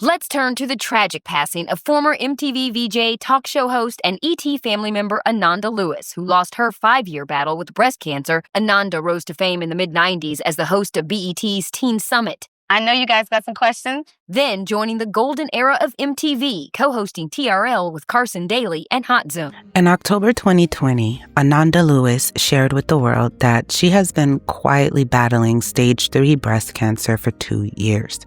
Let's turn to the tragic passing of former MTV VJ, talk show host, and ET family member Ananda Lewis, who lost her 5-year battle with breast cancer. Ananda rose to fame in the mid-90s as the host of BET's Teen Summit. I know you guys got some questions. Then joining the golden era of MTV, co-hosting TRL with Carson Daly and Hot Zone. In October 2020, Ananda Lewis shared with the world that she has been quietly battling stage 3 breast cancer for 2 years.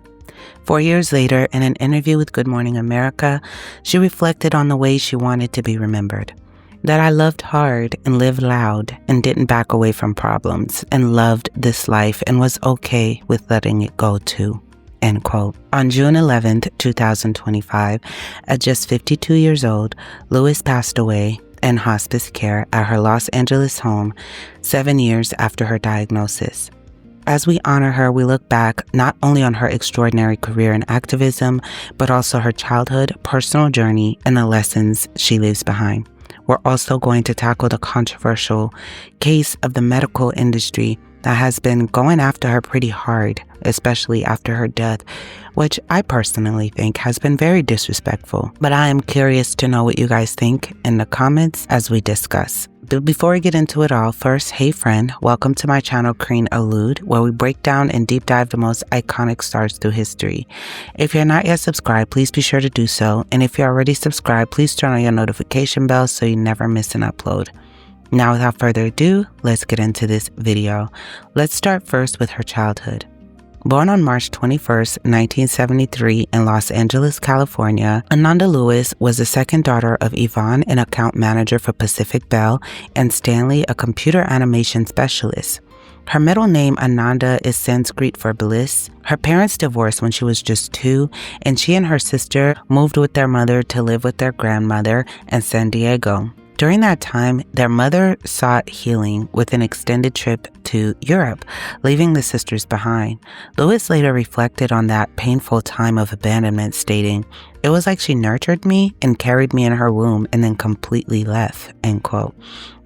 4 years later, in an interview with Good Morning America, she reflected on the way she wanted to be remembered. That I loved hard and lived loud and didn't back away from problems and loved this life and was okay with letting it go too. End quote. On June 11th, 2025, at just 52 years old, Lewis passed away in hospice care at her Los Angeles home 7 years after her diagnosis. As we honor her, we look back not only on her extraordinary career in activism, but also her childhood, personal journey, and the lessons she leaves behind. We're also going to tackle the controversial case of the medical industry that has been going after her pretty hard, especially after her death, which I personally think has been very disrespectful. But I am curious to know what you guys think in the comments as we discuss. But before we get into it all, first, hey friend, welcome to my channel karinealourde, where we break down and deep dive the most iconic stars through history. If you're not yet subscribed, please be sure to do so. And if you're already subscribed, please turn on your notification bell so you never miss an upload. Now, without further ado, let's get into this video. Let's start first with her childhood. Born on March 21st, 1973 in Los Angeles, California, Ananda Lewis was the second daughter of Yvonne, an account manager for Pacific Bell, and Stanley, a computer animation specialist. Her middle name, Ananda, is Sanskrit for bliss. Her parents divorced when she was just 2, and she and her sister moved with their mother to live with their grandmother in San Diego. During that time, their mother sought healing with an extended trip to Europe, leaving the sisters behind. Lewis later reflected on that painful time of abandonment, stating, "It was like she nurtured me and carried me in her womb and then completely left," end quote.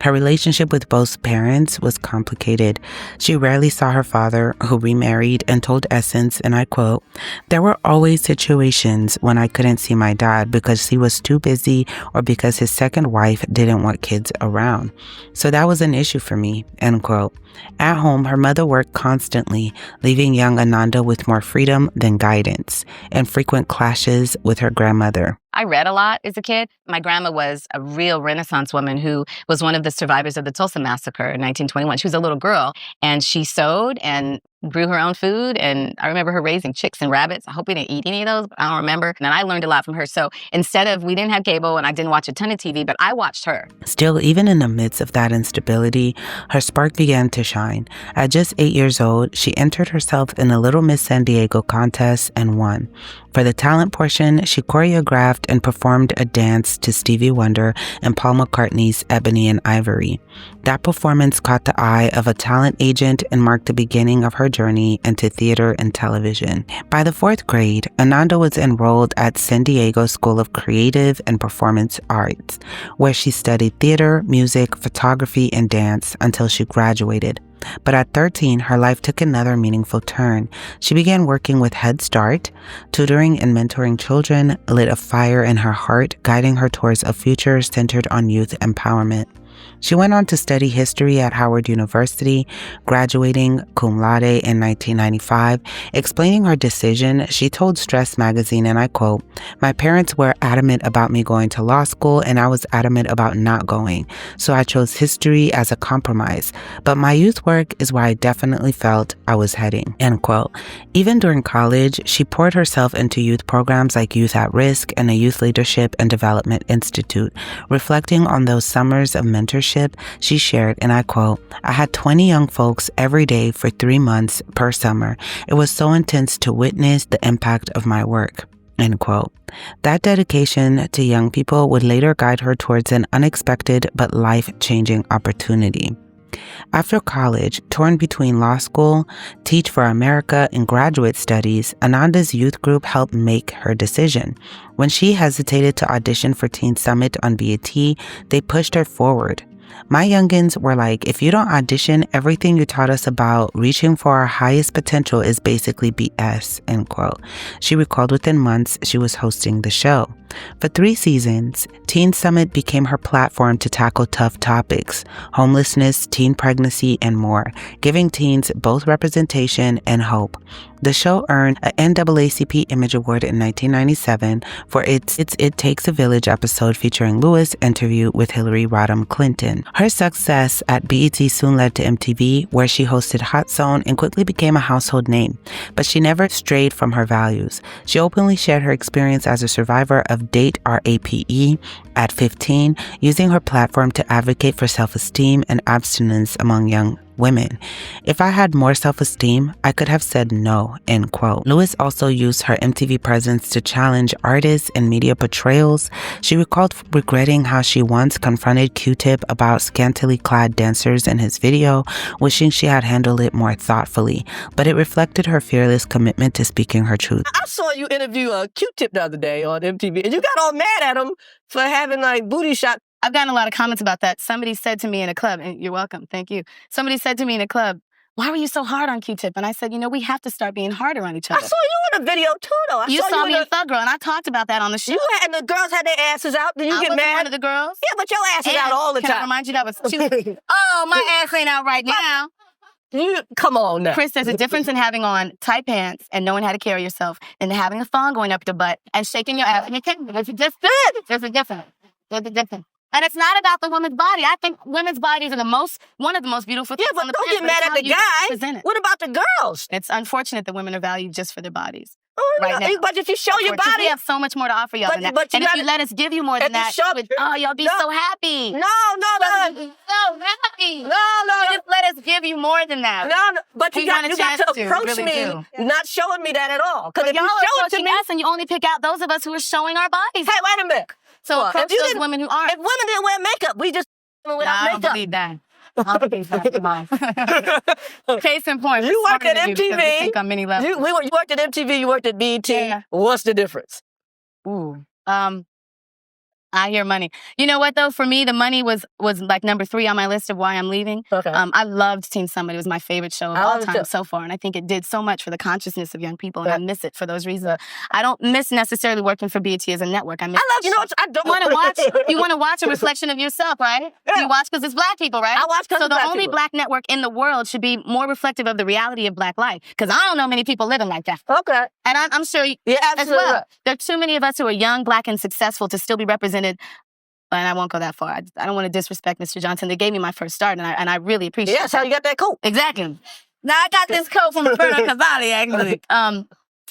Her relationship with both parents was complicated. She rarely saw her father, who remarried, and told Essence, and I quote, "There were always situations when I couldn't see my dad because he was too busy or because his second wife didn't want kids around. So that was an issue for me," end quote. At home, her mother worked constantly, leaving young Ananda with more freedom than guidance, and frequent clashes with her grandmother. I read a lot as a kid. My grandma was a real Renaissance woman who was one of the survivors of the Tulsa Massacre in 1921. She was a little girl, and she sewed and grew her own food. And I remember her raising chicks and rabbits. I hope we didn't eat any of those, but I don't remember. And I learned a lot from her. So we didn't have cable and I didn't watch a ton of TV, but I watched her. Still, even in the midst of that instability, her spark began to shine. At just 8 years old, she entered herself in the Little Miss San Diego contest and won. For the talent portion, she choreographed and performed a dance to Stevie Wonder and Paul McCartney's Ebony and Ivory. That performance caught the eye of a talent agent and marked the beginning of her journey into theater and television. By the 4th grade, Ananda was enrolled at San Diego School of Creative and Performance Arts, where she studied theater, music, photography, and dance until she graduated. But at 13, her life took another meaningful turn. She began working with Head Start. Tutoring and mentoring children lit a fire in her heart, guiding her towards a future centered on youth empowerment. She went on to study history at Howard University, graduating cum laude in 1995. Explaining her decision, she told Stress magazine, and I quote, "My parents were adamant about me going to law school, and I was adamant about not going. So I chose history as a compromise. But my youth work is where I definitely felt I was heading," end quote. Even during college, she poured herself into youth programs like Youth at Risk and the Youth Leadership and Development Institute. Reflecting on those summers of mentorship, she shared, and I quote, "I had 20 young folks every day for 3 months per summer. It was so intense to witness the impact of my work," end quote. That dedication to young people would later guide her towards an unexpected but life-changing opportunity. After college, torn between law school, Teach for America, and graduate studies, Ananda's youth group helped make her decision. When she hesitated to audition for Teen Summit on BET, they pushed her forward. My youngins were like, if you don't audition, everything you taught us about reaching for our highest potential is basically BS, end quote. She recalled within months she was hosting the show. For 3 seasons, Teen Summit became her platform to tackle tough topics, homelessness, teen pregnancy, and more, giving teens both representation and hope. The show earned an NAACP Image Award in 1997 for its It Takes a Village episode featuring Lewis' interview with Hillary Rodham Clinton. Her success at BET soon led to MTV, where she hosted Hot Zone and quickly became a household name. But she never strayed from her values. She openly shared her experience as a survivor of Date RAPE at 15, using her platform to advocate for self-esteem and abstinence among young women. If I had more self-esteem, I could have said no, end quote. Lewis also used her MTV presence to challenge artists and media portrayals. She recalled regretting how she once confronted Q-Tip about scantily clad dancers in his video, wishing she had handled it more thoughtfully, but it reflected her fearless commitment to speaking her truth. I saw you interview Q-Tip the other day on MTV, and you got all mad at him for having like booty shot. I've gotten a lot of comments about that. Somebody said to me in a club, and you're welcome, thank you. Somebody said to me in a club, why were you so hard on Q-Tip? And I said, we have to start being harder on each other. I saw you in a video too, though. You saw me in Thug Girl, and I talked about that on the show. And the girls had their asses out. Did you I get wasn't mad? one of the girls. Yeah, but your ass is out all the Can time. I remind you that was... oh, my ass ain't out right now. Come on now. Chris, there's a difference in having on tight pants and knowing how to carry yourself and having a thong going up your butt and shaking your ass and your titties. There's a difference. There's a difference. There's a difference. And it's not about the woman's body. I think women's bodies are one of the most beautiful things on the planet. Yeah, but don't get mad at the guy. What about the girls? It's unfortunate that women are valued just for their bodies. Right now. But if you show your body... We have so much more to offer y'all than that. And if you let us give you more than that, y'all be so happy. No. So happy. No. Just let us give you more than that. No. But you got to approach me not showing me that at all. Because if you show it to me... us and you only pick out those of us who are showing our bodies. Hey, wait a minute. So approach those women who aren't. If women didn't wear makeup, we just without makeup. I don't believe that. Case in point. You worked at MTV. You worked at MTV. You worked at BET. Yeah. What's the difference? Ooh. I hear money. You know what, though? For me, the money was like number 3 on my list of why I'm leaving. Okay. I loved Teen Summit. It was my favorite show of all time so far. And I think it did so much for the consciousness of young people. And I miss it for those reasons. I don't miss necessarily working for BET as a network. I love, I don't want to watch. You want to watch a reflection of yourself, right? Yeah. You watch because it's black people, right? I watch because the only black network in the world should be more reflective of the reality of black life. Because I don't know many people living like that. Okay. And I'm sure you as well. Right. There are too many of us who are young, black, and successful to still be represented. And I won't go that far. I don't want to disrespect Mr. Johnson. They gave me my first start, and I really appreciate it. Yeah, that's how you got that coat. Exactly. Now, I got this coat from Roberto Cavalli, actually.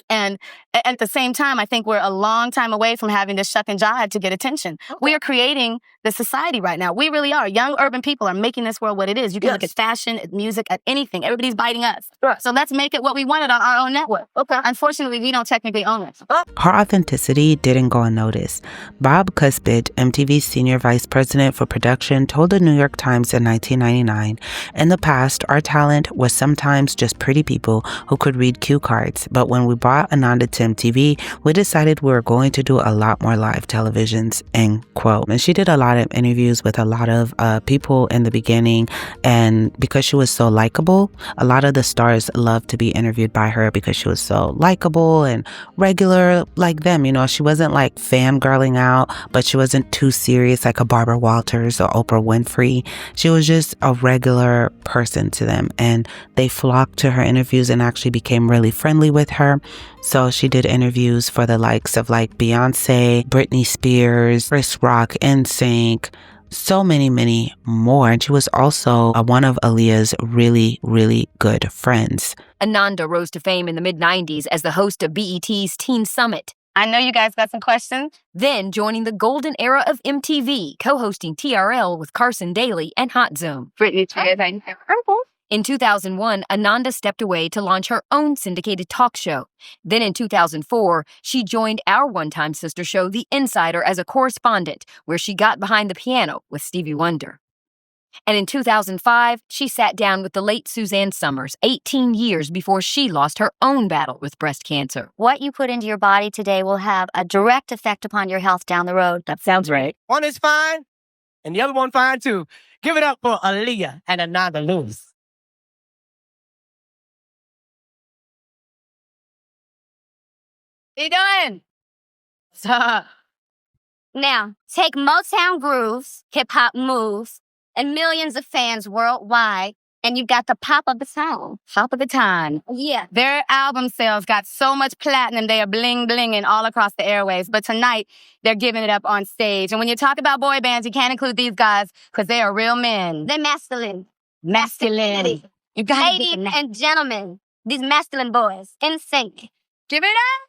And at the same time, I think we're a long time away from having to shuck and jive to get attention. Okay. We are creating the society right now. We really are. Young urban people are making this world what it is. You can look at fashion, at music, at anything. Everybody's biting us. Right. So let's make it what we wanted on our own network. Okay. Unfortunately, we don't technically own it. Her authenticity didn't go unnoticed. Bob Cuspid, MTV's senior vice president for production, told the New York Times in 1999, in the past, our talent was sometimes just pretty people who could read cue cards. But when we brought Ananda to MTV, we decided we were going to do a lot more live televisions, end quote. And she did a lot of interviews with a lot of people in the beginning. And because she was so likable, a lot of the stars loved to be interviewed by her because she was so likable and regular like them. You know, she wasn't like fangirling out, but she wasn't too serious like a Barbara Walters or Oprah Winfrey. She was just a regular person to them. And they flocked to her interviews and actually became really friendly with her. So she did interviews for the likes of like Beyonce, Britney Spears, Chris Rock, NSYNC, so many more. And she was also one of Aaliyah's really, really good friends. Ananda rose to fame in the mid-90s as the host of BET's Teen Summit. I know you guys got some questions. Then joining the golden era of MTV, co-hosting TRL with Carson Daly and Hot Zone. Britney Spears, In 2001, Ananda stepped away to launch her own syndicated talk show. Then in 2004, she joined our one-time sister show, The Insider, as a correspondent, where she got behind the piano with Stevie Wonder. And in 2005, she sat down with the late Suzanne Summers, 18 years before she lost her own battle with breast cancer. What you put into your body today will have a direct effect upon your health down the road. That sounds right. One is fine. And the other one fine too. Give it up for Aaliyah and Ananda Lewis. What you doing? Now, take Motown grooves, hip-hop moves, and millions of fans worldwide, and you got the pop of the song. Pop of the time. Yeah. Their album sales got so much platinum, they are bling-blinging all across the airwaves. But tonight, they're giving it up on stage. And when you talk about boy bands, you can't include these guys because they are real men. They're masculine. Masculine. You got Ladies and gentlemen, these masculine boys, in sync. Give it up.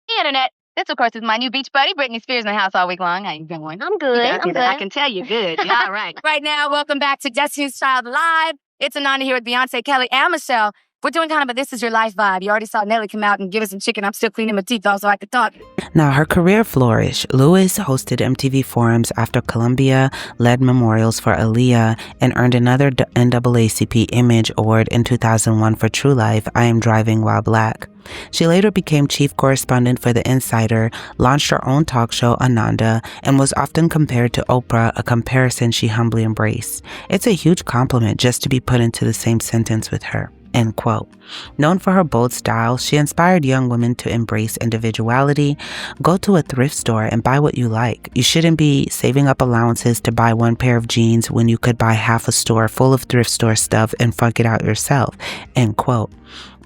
The internet. This, of course, is my new beach buddy, Britney Spears, in the house all week long. How you doing? I'm good. I'm good. I can tell you're good. Yeah, all right. Right now, welcome back to Destiny's Child Live. It's Ananda here with Beyonce, Kelly, and Michelle. We're doing kind of a This Is Your Life vibe. You already saw Nelly come out and give us some chicken. I'm still cleaning my teeth off so I can talk. Now, her career flourished. Lewis hosted MTV forums after Columbia led memorials for Aaliyah and earned another NAACP Image Award in 2001 for True Life, I Am Driving While Black. She later became chief correspondent for The Insider, launched her own talk show, Ananda, and was often compared to Oprah, a comparison she humbly embraced. It's a huge compliment just to be put into the same sentence with her. End quote. Known for her bold style, she inspired young women to embrace individuality. Go to a thrift store and buy what you like. You shouldn't be saving up allowances to buy one pair of jeans when you could buy half a store full of thrift store stuff and fuck it out yourself. End quote.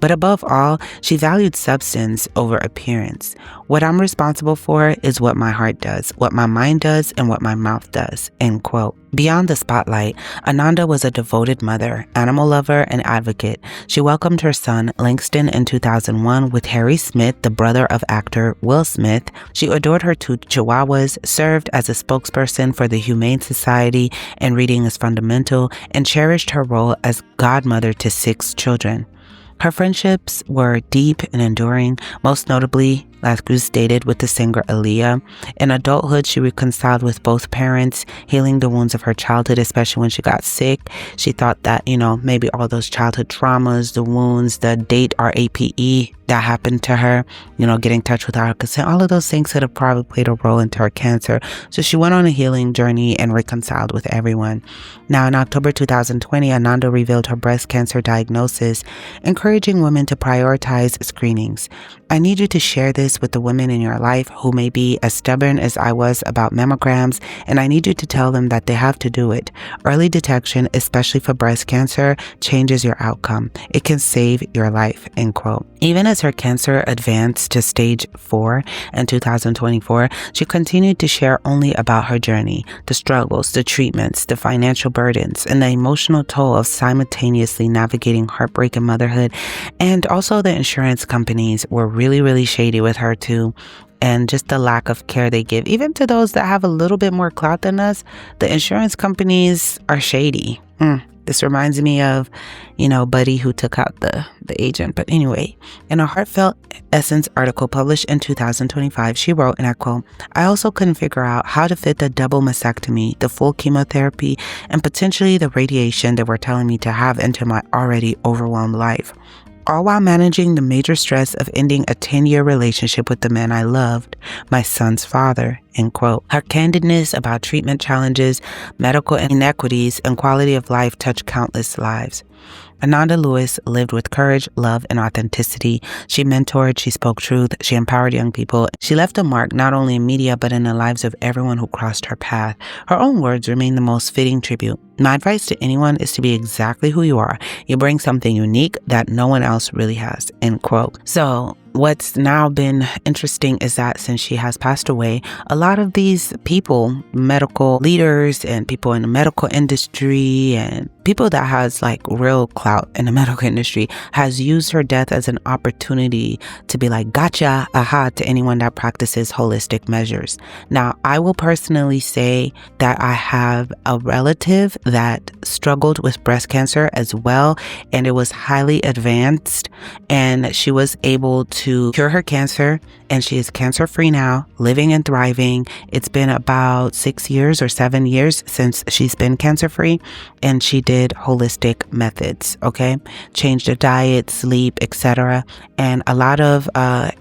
But above all, she valued substance over appearance. What I'm responsible for is what my heart does, what my mind does, and what my mouth does. End quote. Beyond the spotlight, Ananda was a devoted mother, animal lover, and advocate. She welcomed her son, Langston, in 2001 with Harry Smith, the brother of actor Will Smith. She adored her two chihuahuas, served as a spokesperson for the Humane Society and Reading is Fundamental, and cherished her role as godmother to 6 children. Her friendships were deep and enduring, most notably, like we stated, with the singer Aaliyah. In adulthood, she reconciled with both parents, healing the wounds of her childhood, especially when she got sick. She thought that, maybe all those childhood traumas, the wounds, the date RAPE that happened to her, getting in touch with her consent, all of those things could have probably played a role into her cancer. So she went on a healing journey and reconciled with everyone. Now, in October 2020, Ananda revealed her breast cancer diagnosis, encouraging women to prioritize screenings. I need you to share this with the women in your life who may be as stubborn as I was about mammograms, and I need you to tell them that they have to do it. Early detection, especially for breast cancer, changes your outcome. It can save your life, end quote. Even as her cancer advanced to stage 4 in 2024, she continued to share only about her journey, the struggles, the treatments, the financial burdens, and the emotional toll of simultaneously navigating heartbreak and motherhood. And also the insurance companies were really, really shady with her too. And just the lack of care they give, even to those that have a little bit more clout than us, the insurance companies are shady. This reminds me of, Buddy who took out the agent. But anyway, in a heartfelt Essence article published in 2025, she wrote, and I quote, "I also couldn't figure out how to fit the double mastectomy, the full chemotherapy, and potentially the radiation they were telling me to have into my already overwhelmed life. All while managing the major stress of ending a 10-year relationship with the man I loved, my son's father," end quote. Her candidness about treatment challenges, medical inequities, and quality of life touched countless lives. Ananda Lewis lived with courage, love, and authenticity. She mentored, she spoke truth, she empowered young people. She left a mark not only in media, but in the lives of everyone who crossed her path. Her own words remain the most fitting tribute. My advice to anyone is to be exactly who you are. You bring something unique that no one else really has, end quote. So what's now been interesting is that since she has passed away, a lot of these people, medical leaders and people in the medical industry and people that has like real clout in the medical industry, has used her death as an opportunity to be like, gotcha, aha, to anyone that practices holistic measures. Now, I will personally say that I have a relative that struggled with breast cancer as well, and it was highly advanced, and she was able to cure her cancer, and she is cancer-free now, living and thriving. It's been about 6 years or 7 years since she's been cancer-free, and she did holistic methods, okay? Changed her diet, sleep, etc. And a lot of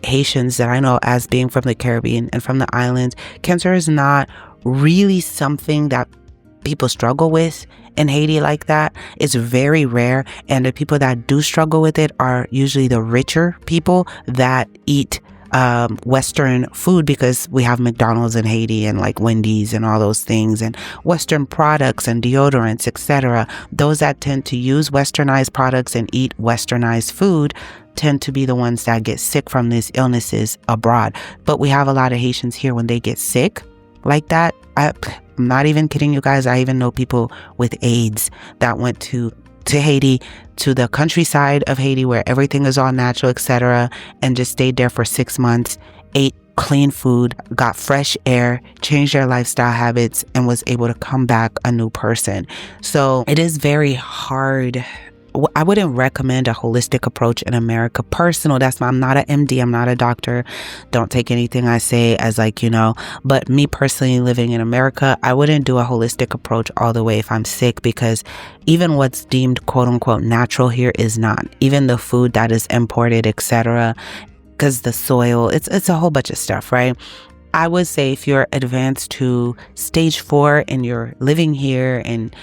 Haitians that I know, as being from the Caribbean and from the islands, cancer is not really something that people struggle with in Haiti like that. It's very rare. And the people that do struggle with it are usually the richer people that eat Western food, because we have McDonald's in Haiti and like Wendy's and all those things, and Western products and deodorants, etc. Those that tend to use Westernized products and eat Westernized food tend to be the ones that get sick from these illnesses abroad. But we have a lot of Haitians here, when they get sick like that, I'm not even kidding you guys, I even know people with AIDS that went to Haiti, to the countryside of Haiti where everything is all natural, etc., and just stayed there for 6 months, ate clean food, got fresh air, changed their lifestyle habits, and was able to come back a new person. So it is very hard. I wouldn't recommend a holistic approach in America. I'm not an MD, I'm not a doctor. Don't take anything I say as but me personally living in America, I wouldn't do a holistic approach all the way if I'm sick, because even what's deemed quote unquote natural here is not. Even the food that is imported, etc., because the soil, it's a whole bunch of stuff, right? I would say if you're advanced to stage 4 and you're living here and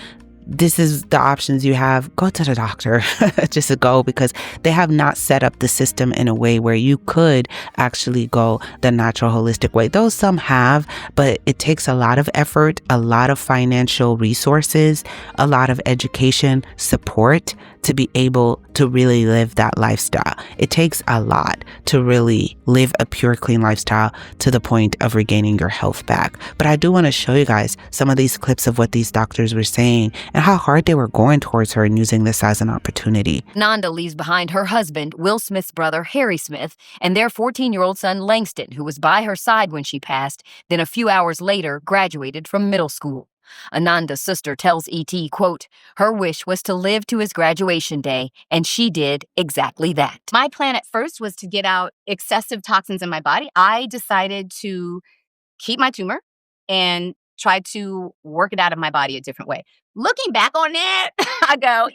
this is the options you have, go to the doctor. Just go, because they have not set up the system in a way where you could actually go the natural holistic way. Though some have, but it takes a lot of effort, a lot of financial resources, a lot of education support to be able to really live that lifestyle. It takes a lot to really live a pure, clean lifestyle to the point of regaining your health back. But I do want to show you guys some of these clips of what these doctors were saying and how hard they were going towards her and using this as an opportunity. Ananda leaves behind her husband, Will Smith's brother, Harry Smith, and their 14-year-old son, Langston, who was by her side when she passed, then a few hours later graduated from middle school. Ananda's sister tells E.T., quote, her wish was to live to his graduation day, and she did exactly that. My plan at first was to get out excessive toxins in my body. I decided to keep my tumor and try to work it out of my body a different way. Looking back on it, I go,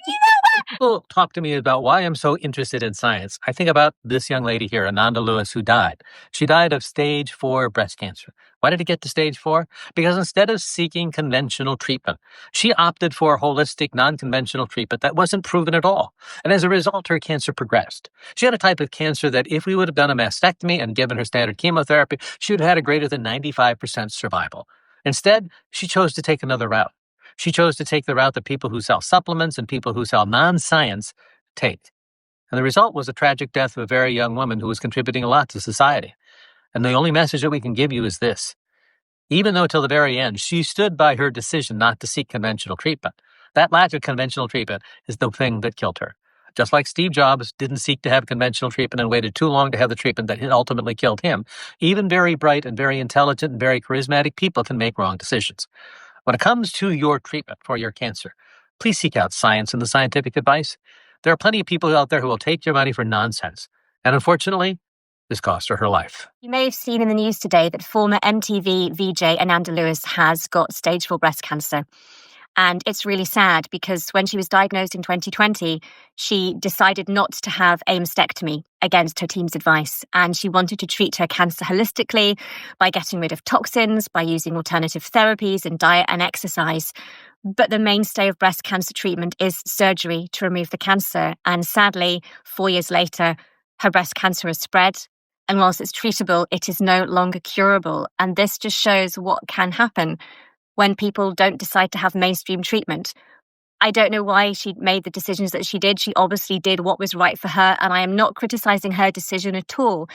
People talk to me about why I'm so interested in science. I think about this young lady here, Ananda Lewis, who died. She died of stage 4 breast cancer. Why did it get to stage 4? Because instead of seeking conventional treatment, she opted for holistic, non-conventional treatment that wasn't proven at all. And as a result, her cancer progressed. She had a type of cancer that if we would have done a mastectomy and given her standard chemotherapy, she would have had a greater than 95% survival. Instead, she chose to take another route. She chose to take the route that people who sell supplements and people who sell non-science take. And the result was a tragic death of a very young woman who was contributing a lot to society. And the only message that we can give you is this. Even though till the very end, she stood by her decision not to seek conventional treatment, that lack of conventional treatment is the thing that killed her. Just like Steve Jobs didn't seek to have conventional treatment and waited too long to have the treatment that ultimately killed him, even very bright and very intelligent and very charismatic people can make wrong decisions. When it comes to your treatment for your cancer, please seek out science and the scientific advice. There are plenty of people out there who will take your money for nonsense. And unfortunately, this cost her life. You may have seen in the news today that former MTV VJ Ananda Lewis has got stage 4 breast cancer. And it's really sad because when she was diagnosed in 2020, she decided not to have a mastectomy against her team's advice. And she wanted to treat her cancer holistically by getting rid of toxins, by using alternative therapies and diet and exercise. But the mainstay of breast cancer treatment is surgery to remove the cancer. And sadly, 4 years later, her breast cancer has spread. And whilst it's treatable, it is no longer curable. And this just shows what can happen when people don't decide to have mainstream treatment. I don't know why she made the decisions that she did. She obviously did what was right for her, and I am not criticizing her decision at all.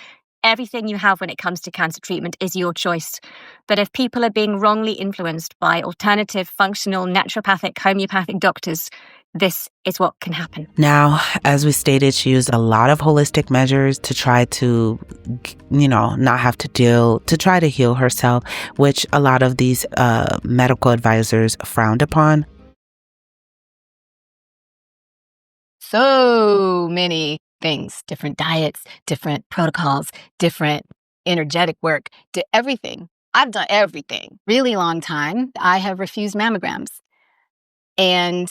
Everything you have when it comes to cancer treatment is your choice. But if people are being wrongly influenced by alternative, functional, naturopathic, homeopathic doctors, this is what can happen. Now, as we stated, she used a lot of holistic measures to try to, not have to try to heal herself, which a lot of these medical advisors frowned upon. so many things, different diets, different protocols, different energetic work, everything. I've done everything. Really long time. I have refused mammograms. And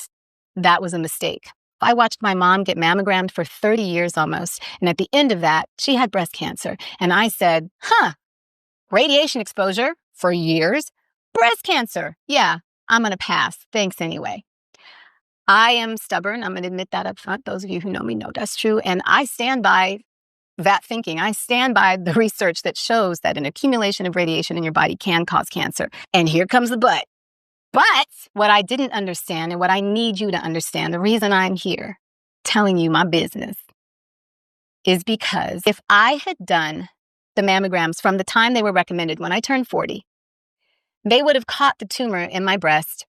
that was a mistake. I watched my mom get mammogrammed for 30 years almost. And at the end of that, she had breast cancer. And I said, radiation exposure for years, breast cancer. Yeah, I'm going to pass. Thanks anyway. I am stubborn. I'm going to admit that up front. Those of you who know me know that's true. And I stand by that thinking. I stand by the research that shows that an accumulation of radiation in your body can cause cancer. And here comes the but. But what I didn't understand and what I need you to understand, the reason I'm here telling you my business is because if I had done the mammograms from the time they were recommended when I turned 40, they would have caught the tumor in my breast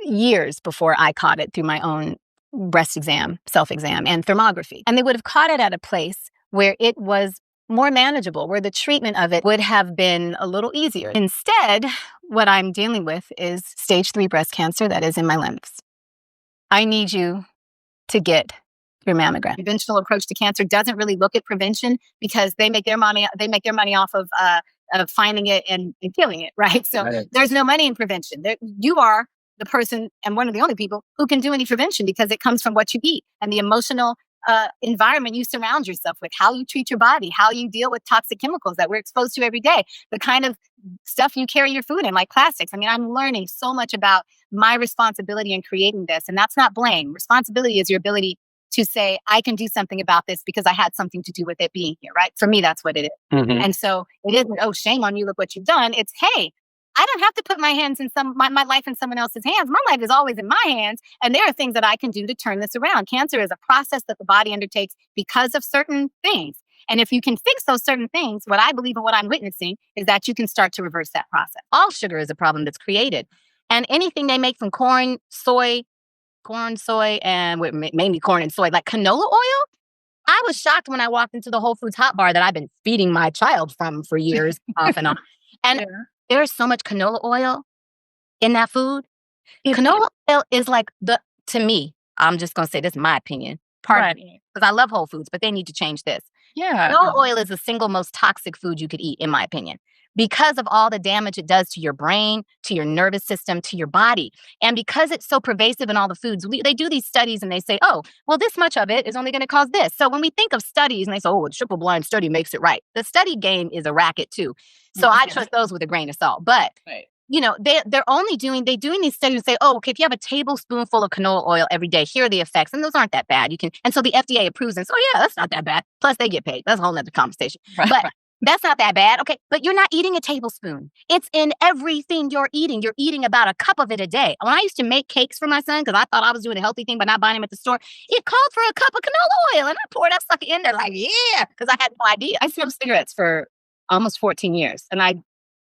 years before I caught it through my own breast exam, self-exam, and thermography. And they would have caught it at a place where it was more manageable, where the treatment of it would have been a little easier. Instead, what I'm dealing with is stage 3 breast cancer that is in my lymphs. I need you to get your mammogram. Conventional approach to cancer doesn't really look at prevention because they make their money off of finding it and killing it, right? So there's no money in prevention. You are the person and one of the only people who can do any prevention because it comes from what you eat and the emotional environment you surround yourself with, how you treat your body, how you deal with toxic chemicals that we're exposed to every day, the kind of stuff you carry your food in, like plastics. I mean, I'm learning so much about my responsibility in creating this, and that's not blame. Responsibility is your ability to say, I can do something about this because I had something to do with it being here, right? For me, that's what it is. Mm-hmm. And so it isn't, oh, shame on you, look what you've done. It's, hey, I don't have to put my hands in my life in someone else's hands. My life is always in my hands. And there are things that I can do to turn this around. Cancer is a process that the body undertakes because of certain things. And if you can fix those certain things, what I believe and what I'm witnessing is that you can start to reverse that process. All sugar is a problem that's created. And anything they make from corn, soy, and mainly corn and soy, like canola oil. I was shocked when I walked into the Whole Foods hot bar that I've been feeding my child from for years off and on. And there's so much canola oil in that food. Canola oil is like to me, I'm just going to say this is my opinion. Pardon me, because I love Whole Foods, but they need to change this. Yeah. Canola oil is the single most toxic food you could eat, in my opinion, because of all the damage it does to your brain, to your nervous system, to your body. And because it's so pervasive in all the foods, they do these studies and they say, oh, well, this much of it is only going to cause this. So when we think of studies and they say, oh, a triple blind study makes it right. The study game is a racket too. So I trust those with a grain of salt. But you know, they're doing these studies and say, oh, okay, if you have a tablespoonful of canola oil every day, here are the effects. And those aren't that bad. And so the FDA approves and says, oh yeah, that's not that bad. Plus they get paid. That's a whole nother conversation. But that's not that bad. Okay. But you're not eating a tablespoon. It's in everything you're eating. You're eating about a cup of it a day. When I used to make cakes for my son, because I thought I was doing a healthy thing by not buying them at the store, it called for a cup of canola oil. And I poured that sucker in there like, yeah, because I had no idea. I smoked cigarettes for almost 14 years and I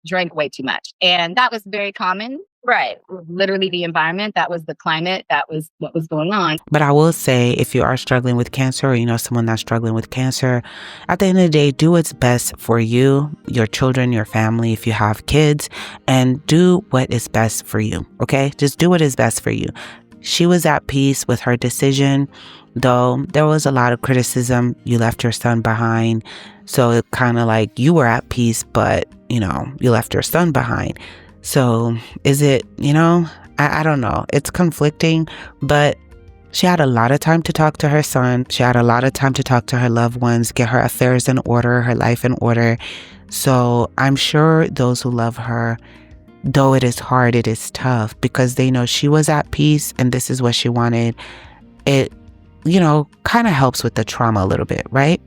drank way too much. And that was very common. Right. Literally the environment. That was the climate. That was what was going on. But I will say, if you are struggling with cancer or you know someone that's struggling with cancer, at the end of the day, do what's best for you, your children, your family, if you have kids, and do what is best for you. Okay? Just do what is best for you. She was at peace with her decision, though there was a lot of criticism. You left your son behind. So it kind of like you were at peace, but, you know, you left your son behind. So is it, you know, I don't know. It's conflicting, but she had a lot of time to talk to her son. She had a lot of time to talk to her loved ones, get her affairs in order, her life in order. So I'm sure those who love her, though it is hard, it is tough because they know she was at peace and this is what she wanted. It, you know, kind of helps with the trauma a little bit, right?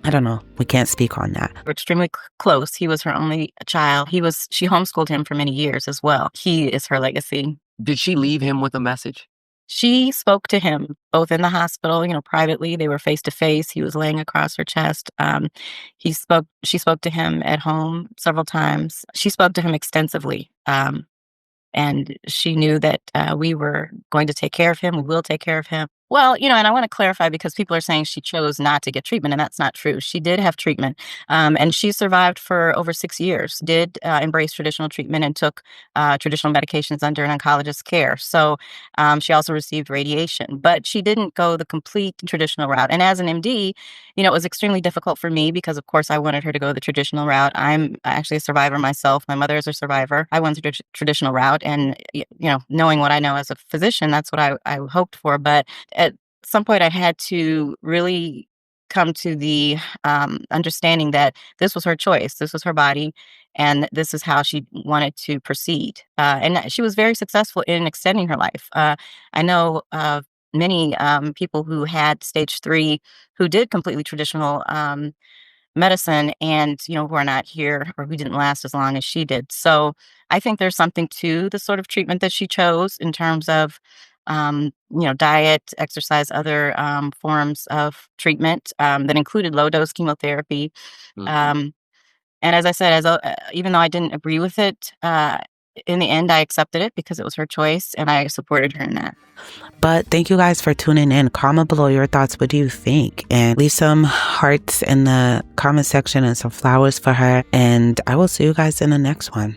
I don't know. We can't speak on that. We're extremely close. He was her only child. She homeschooled him for many years as well. He is her legacy. Did she leave him with a message? She spoke to him both in the hospital, you know, privately. They were face to face. He was laying across her chest. She spoke to him at home several times. She spoke to him extensively. And she knew that we were going to take care of him. We will take care of him. Well, you know, and I want to clarify because people are saying she chose not to get treatment, and that's not true. She did have treatment, and she survived for over 6 years, did embrace traditional treatment and took traditional medications under an oncologist's care. So she also received radiation, but she didn't go the complete traditional route. And as an MD, you know, it was extremely difficult for me because, of course, I wanted her to go the traditional route. I'm actually a survivor myself. My mother is a survivor. I went the traditional route, and, you know, knowing what I know as a physician, that's what I hoped for. But at some point, I had to really come to the understanding that this was her choice, this was her body, and this is how she wanted to proceed. And she was very successful in extending her life. I know of many people who had stage 3 who did completely traditional medicine and, who are not here or who didn't last as long as she did. So I think there's something to the sort of treatment that she chose in terms of, diet, exercise, other forms of treatment that included low dose chemotherapy. Um, and as I said, even though I didn't agree with it, in the end, I accepted it because it was her choice and I supported her in that. But thank you guys for tuning in. Comment below your thoughts. What do you think? And leave some hearts in the comment section and some flowers for her. And I will see you guys in the next one.